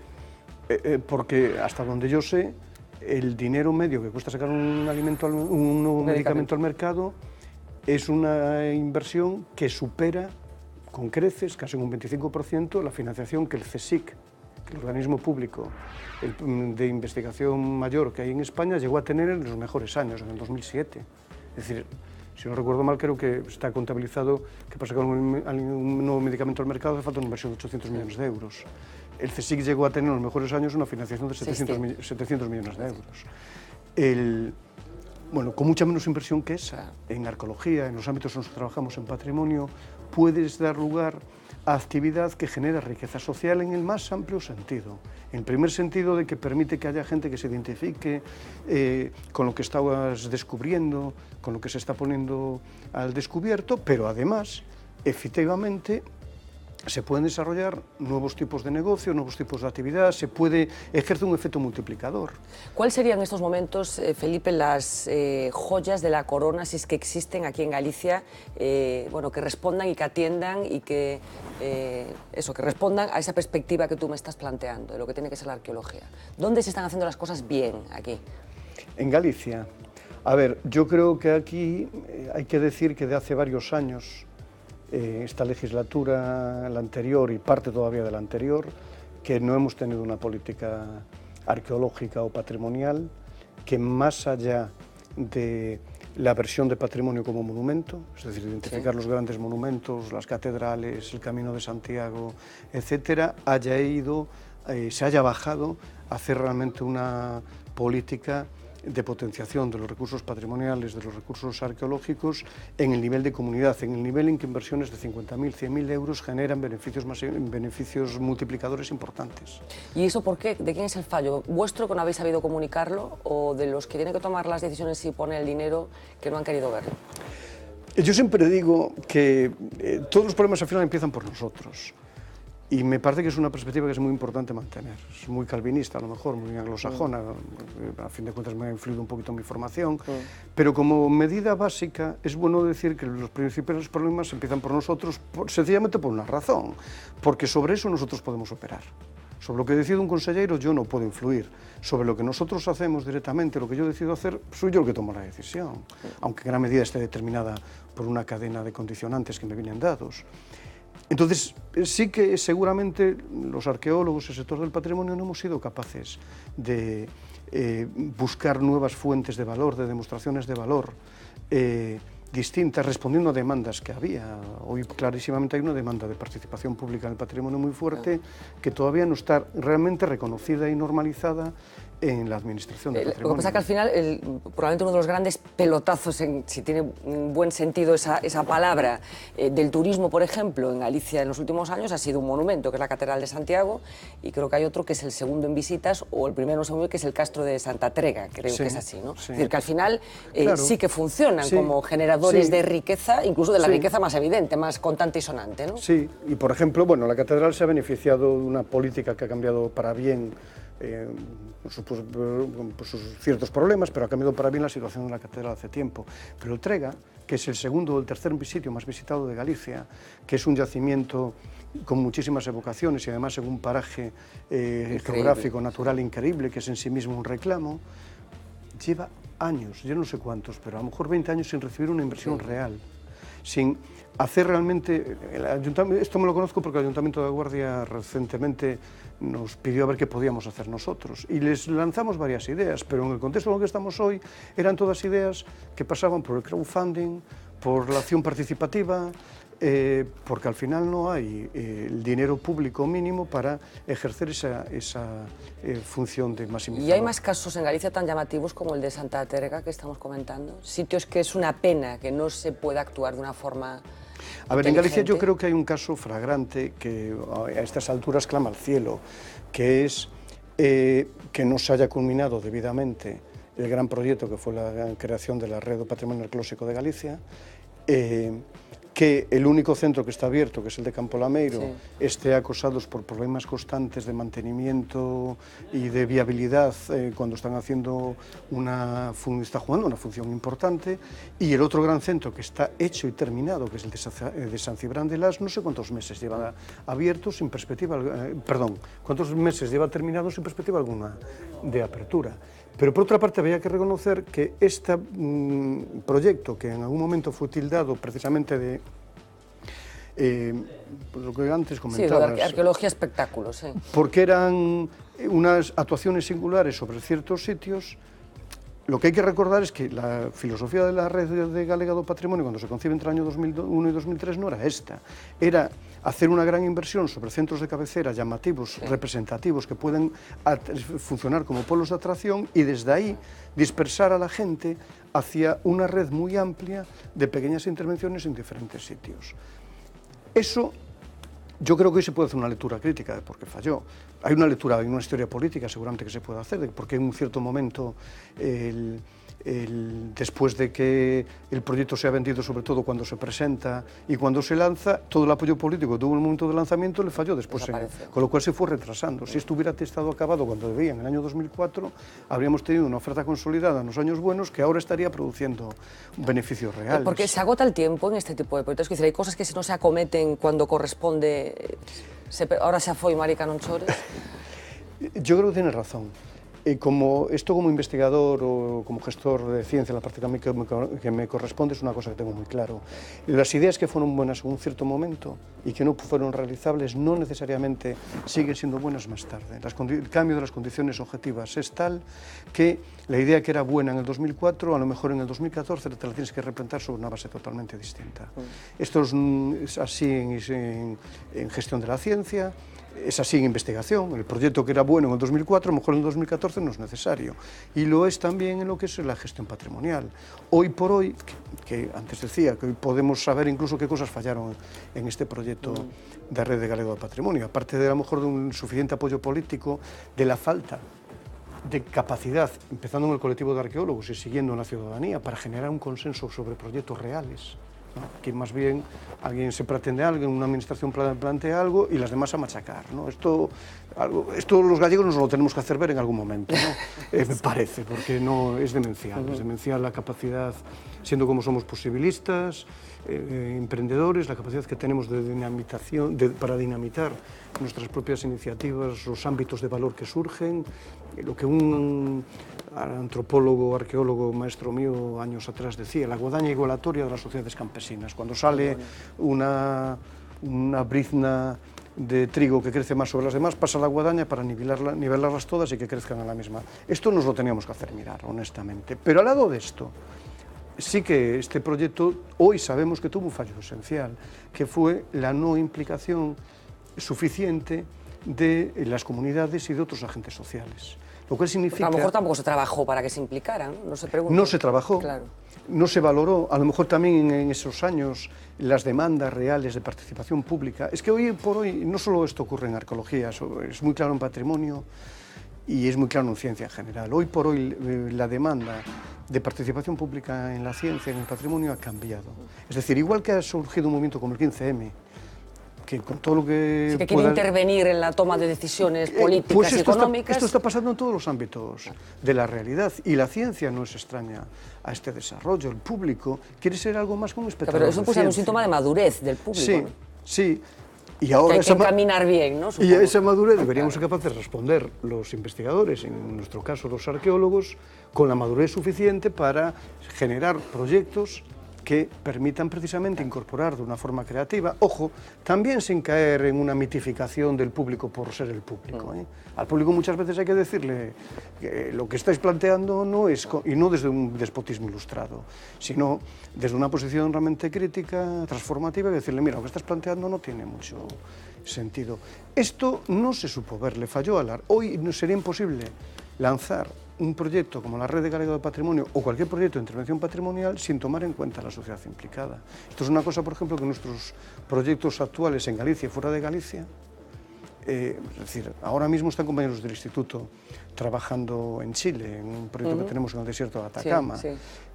B: hasta donde yo sé, el dinero medio que cuesta sacar un nuevo medicamento al mercado es una inversión que supera con creces, casi un 25%, la financiación que el CSIC, el organismo público de investigación mayor que hay en España, llegó a tener en los mejores años, en el 2007. Es decir, si no recuerdo mal, creo que está contabilizado que para sacar un nuevo medicamento al mercado hace falta una inversión de 800 millones de euros. El CSIC llegó a tener en los mejores años una financiación de 700 millones de euros. Bueno, con mucha menos inversión que esa, en arqueología, en los ámbitos en los que trabajamos en patrimonio, puedes dar lugar a actividad que genera riqueza social en el más amplio sentido. En el primer sentido de que permite que haya gente que se identifique con lo que estabas descubriendo, con lo que se está poniendo al descubierto, pero además, efectivamente, se pueden desarrollar nuevos tipos de negocio, nuevos tipos de actividad, ejerce un efecto multiplicador.
A: ¿Cuáles serían en estos momentos, Felipe, las joyas de la corona, si es que existen aquí en Galicia, bueno, que respondan y que atiendan y que respondan a esa perspectiva que tú me estás planteando, de lo que tiene que ser la arqueología? ¿Dónde se están haciendo las cosas bien aquí?
B: En Galicia. A ver, yo creo que aquí hay que decir que de hace varios años, esta legislatura, la anterior y parte todavía de la anterior, que no hemos tenido una política arqueológica o patrimonial que, más allá de la versión de patrimonio como monumento, es decir, identificar los grandes monumentos, las catedrales, el Camino de Santiago, etcétera, se haya bajado a hacer realmente una política de potenciación de los recursos patrimoniales, de los recursos arqueológicos, en el nivel de comunidad, en el nivel en que inversiones de 50.000, 100.000 euros generan beneficios multiplicadores importantes.
A: ¿Y eso por qué? ¿De quién es el fallo? ¿Vuestro, que no habéis sabido comunicarlo, o de los que tienen que tomar las decisiones y poner el dinero, que no han querido verlo?
B: Yo siempre digo que todos los problemas al final empiezan por nosotros. Y me parece que es una perspectiva que es muy importante mantener. Es muy calvinista, a lo mejor, muy anglosajona, a fin de cuentas me ha influido un poquito en mi formación, pero como medida básica es bueno decir que los principales problemas empiezan por nosotros, sencillamente por una razón, porque sobre eso nosotros podemos operar. Sobre lo que decide un consejero yo no puedo influir. Sobre lo que nosotros hacemos directamente, lo que yo decido hacer, soy yo el que tomo la decisión, aunque en gran medida esté determinada por una cadena de condicionantes que me vienen dados. Entonces, sí que seguramente los arqueólogos, el sector del patrimonio, no hemos sido capaces de buscar nuevas fuentes de valor, de demostraciones de valor, distintas, respondiendo a demandas que había. Hoy clarísimamente hay una demanda de participación pública en el patrimonio muy fuerte que todavía no está realmente reconocida y normalizada en la administración del patrimonio.
A: Lo que pasa es que al final, probablemente uno de los grandes pelotazos, si tiene un buen sentido esa palabra, del turismo, por ejemplo, en Galicia en los últimos años ha sido un monumento, que es la Catedral de Santiago, y creo que hay otro que es el segundo en visitas, o el primero en segundo, que es el Castro de Santa Trega, creo que es así, ¿no?
B: Sí.
A: Es decir, que al final
B: claro,
A: sí que funcionan como generadores de riqueza, incluso de la
B: sí,
A: riqueza más evidente, más contante y sonante, ¿no?
B: Sí, y por ejemplo, bueno, la Catedral se ha beneficiado de una política que ha cambiado para bien, por sus ciertos problemas, pero ha cambiado para bien la situación de la catedral hace tiempo. Pero el Trega, que es el segundo o el tercer sitio más visitado de Galicia, que es un yacimiento con muchísimas evocaciones y además en un paraje geográfico, natural increíble, que es en sí mismo un reclamo, lleva años, yo no sé cuántos, pero a lo mejor 20 años sin recibir una inversión real, sin hacer realmente... Esto me lo conozco porque el Ayuntamiento de Guardia recientemente nos pidió a ver qué podíamos hacer nosotros y les lanzamos varias ideas, pero en el contexto en el que estamos hoy eran todas ideas que pasaban por el crowdfunding, por la acción participativa, porque al final no hay el dinero público mínimo para ejercer esa función de maximizar.
A: ¿Y hay más casos en Galicia tan llamativos como el de Santa Terga que estamos comentando? Sitios que es una pena que no se pueda actuar de una forma...
B: A ver, en Galicia yo creo que hay un caso flagrante que a estas alturas clama al cielo, que es que no se haya culminado debidamente el gran proyecto que fue la creación de la Red do Patrimonio Arqueolóxico de Galicia, que el único centro que está abierto, que es el de Campo Lameiro, esté acosados por problemas constantes de mantenimiento y de viabilidad cuando están haciendo está jugando una función importante, y el otro gran centro que está hecho y terminado, que es el de San Cibrán de Las, no sé cuántos meses lleva abierto sin perspectiva, cuántos meses lleva terminado sin perspectiva alguna de apertura. Pero por otra parte había que reconocer que este proyecto, que en algún momento fue tildado precisamente de pues lo que antes comentabas...
A: Sí, de arqueología espectáculos, sí.
B: Porque eran unas actuaciones singulares sobre ciertos sitios. Lo que hay que recordar es que la filosofía de la Red de Galega do Patrimonio, cuando se concibe entre el año 2001 y 2003, no era esta. Era hacer una gran inversión sobre centros de cabecera llamativos, representativos, que pueden funcionar como polos de atracción y desde ahí dispersar a la gente hacia una red muy amplia de pequeñas intervenciones en diferentes sitios. Eso, yo creo que hoy se puede hacer una lectura crítica de por qué falló. Hay una lectura, hay una historia política seguramente que se puede hacer, de por qué en un cierto momento, después de que el proyecto sea vendido, sobre todo cuando se presenta y cuando se lanza, todo el apoyo político que tuvo en el momento de lanzamiento le falló después, con lo cual se fue retrasando. Si esto hubiera estado acabado cuando debía, en el año 2004, habríamos tenido una oferta consolidada en los años buenos que ahora estaría produciendo beneficios reales.
A: Porque se agota el tiempo en este tipo de proyectos, es decir, hay cosas que si no se acometen cuando corresponde, ahora se foi, marica, non chores.
B: Yo creo que tiene razón. Como investigador o como gestor de ciencia, la parte que me corresponde es una cosa que tengo muy claro. Las ideas que fueron buenas en un cierto momento y que no fueron realizables no necesariamente siguen siendo buenas más tarde. El cambio de las condiciones objetivas es tal que la idea que era buena en el 2004, a lo mejor en el 2014 te la tienes que replantear sobre una base totalmente distinta. Esto es así en gestión de la ciencia, es así en investigación. El proyecto que era bueno en el 2004, a lo mejor en el 2014 no es necesario. Y lo es también en lo que es la gestión patrimonial. Hoy por hoy, que antes decía que hoy podemos saber incluso qué cosas fallaron en este proyecto de Red de Galega do Patrimonio, aparte de a lo mejor de un suficiente apoyo político, de la falta de capacidad, empezando en el colectivo de arqueólogos y siguiendo en la ciudadanía, para generar un consenso sobre proyectos reales. Que más bien alguien se pretende algo, una administración plantea algo y las demás a machacar, ¿no? Esto los gallegos nos lo tenemos que hacer ver en algún momento, ¿no? Me parece, porque no, es demencial la capacidad, siendo como somos posibilistas, emprendedores, la capacidad que tenemos de para dinamitar nuestras propias iniciativas, los ámbitos de valor que surgen, lo que un antropólogo, arqueólogo, maestro mío, años atrás decía, la guadaña igualatoria de las sociedades campesinas. Cuando sale una brizna de trigo que crece más sobre las demás, pasa la guadaña para nivelarlas todas y que crezcan a la misma. Esto nos lo teníamos que hacer mirar, honestamente. Pero al lado de esto, sí que este proyecto hoy sabemos que tuvo un fallo esencial, que fue la no implicación suficiente de las comunidades y de otros agentes sociales. Lo cual significa...
A: A lo mejor tampoco se trabajó para que se implicaran, no se pregunta.
B: No se trabajó,
A: claro.
B: No se valoró, a lo mejor también en esos años, las demandas reales de participación pública. Es que hoy por hoy no solo esto ocurre en arqueología, es muy claro en patrimonio y es muy claro en ciencia en general. Hoy por hoy la demanda de participación pública en la ciencia, en el patrimonio, ha cambiado. Es decir, igual que ha surgido un movimiento como el 15M, que con todo lo que...
A: Sí, que quiere intervenir en la toma de decisiones políticas
B: pues
A: y económicas.
B: Esto está pasando en todos los ámbitos de la realidad, y la ciencia no es extraña a este desarrollo. El público quiere ser algo más que un espectador.
A: Pero eso puede ser un síntoma de madurez del público.
B: Sí,
A: ¿no?
B: sí. Y ahora
A: que hay que caminar bien, ¿no?
B: Supongo. Y a esa madurez deberíamos ser capaces de responder los investigadores, en nuestro caso los arqueólogos, con la madurez suficiente para generar proyectos que permitan precisamente incorporar de una forma creativa, ojo, también sin caer en una mitificación del público por ser el público. Al público muchas veces hay que decirle que lo que estáis planteando no es, y no desde un despotismo ilustrado, sino desde una posición realmente crítica, transformativa, y decirle, mira, lo que estás planteando no tiene mucho sentido. Esto no se supo ver, le falló al arte. Hoy no sería imposible lanzar un proyecto como la Red Galega de Patrimonio o cualquier proyecto de intervención patrimonial sin tomar en cuenta la sociedad implicada. Esto es una cosa, por ejemplo, que nuestros proyectos actuales en Galicia y fuera de Galicia, es decir, ahora mismo están compañeros del Instituto trabajando en Chile, en un proyecto que tenemos en el desierto de Atacama. Sí,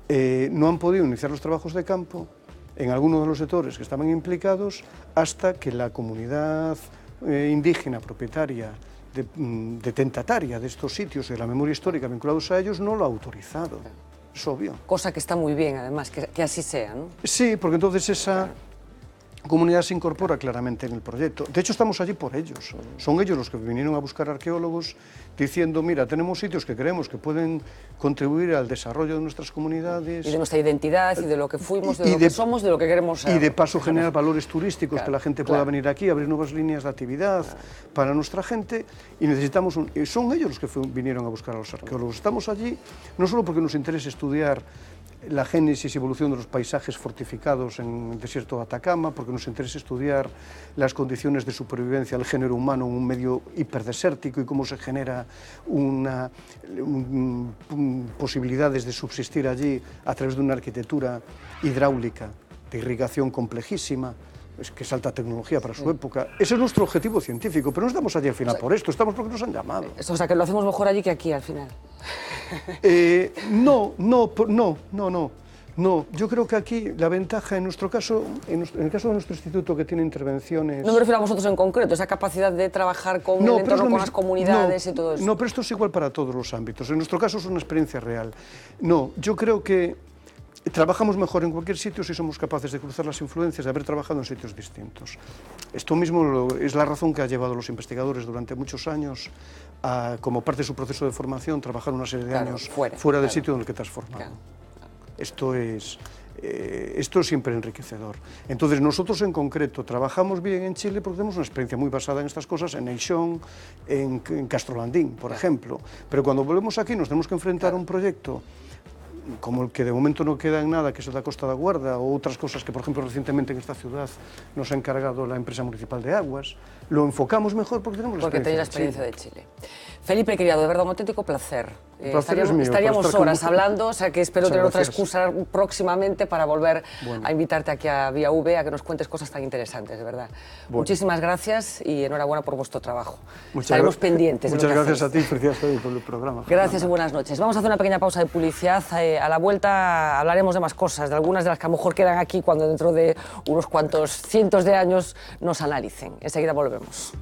B: sí. No han podido iniciar los trabajos de campo en algunos de los sectores que estaban implicados hasta que la comunidad indígena propietaria detentataria de estos sitios y de la memoria histórica vinculados a ellos no lo ha autorizado, es obvio.
A: Cosa que está muy bien, además, que así sea, ¿no?
B: Sí, porque entonces esa comunidad se incorpora claramente en el proyecto. De hecho, estamos allí por ellos. Son ellos los que vinieron a buscar arqueólogos diciendo, mira, tenemos sitios que creemos que pueden contribuir al desarrollo de nuestras comunidades.
A: Y de nuestra identidad, y de lo que fuimos, de lo que somos, de lo que queremos ser.
B: Y de paso generar valores turísticos, claro, que la gente pueda venir aquí, abrir nuevas líneas de actividad para nuestra gente. Y necesitamos, son ellos los que vinieron a buscar a los arqueólogos. Estamos allí no solo porque nos interesa estudiar la génesis y evolución de los paisajes fortificados en el desierto de Atacama, porque nos interesa estudiar las condiciones de supervivencia del género humano en un medio hiperdesértico y cómo se genera posibilidades de subsistir allí a través de una arquitectura hidráulica de irrigación complejísima, que es alta tecnología para su época. Ese es nuestro objetivo científico, pero no estamos allí al final por esto, estamos porque nos han llamado.
A: O sea, que lo hacemos mejor allí que aquí al final.
B: No, yo creo que aquí la ventaja en nuestro caso, en el caso de nuestro instituto que tiene intervenciones...
A: No me refiero a vosotros en concreto, esa capacidad de trabajar con el entorno, con las comunidades y todo eso.
B: No, pero esto es igual para todos los ámbitos. En nuestro caso es una experiencia real. No, yo creo que trabajamos mejor en cualquier sitio si somos capaces de cruzar las influencias, de haber trabajado en sitios distintos. Esto mismo es la razón que ha llevado a los investigadores durante muchos años a, como parte de su proceso de formación, trabajar una serie de años fuera del sitio en el que te has formado. Esto es siempre enriquecedor. Entonces, nosotros en concreto trabajamos bien en Chile porque tenemos una experiencia muy basada en estas cosas, en Eixón, en Castrolandín, por ejemplo. Pero cuando volvemos aquí nos tenemos que enfrentar a un proyecto como el que de momento no queda en nada, que es la Costa da Guarda, o otras cosas que, por ejemplo, recientemente en esta ciudad nos ha encargado la empresa municipal de aguas, lo enfocamos mejor porque tenemos la
A: experiencia de Chile. Felipe, querido, de verdad, un auténtico placer. Estaríamos horas hablando, o sea que espero tener otra excusa próximamente para volver a invitarte aquí a Vía V a que nos cuentes cosas tan interesantes, de verdad. Muchísimas gracias y enhorabuena por vuestro trabajo. Estaremos pendientes.
B: Muchas gracias a ti, felicidades por el programa.
A: Gracias y buenas noches. Vamos a hacer una pequeña pausa de publicidad. A la vuelta hablaremos de más cosas, de algunas de las que a lo mejor quedan aquí cuando dentro de unos cuantos cientos de años nos analicen. Enseguida volvemos.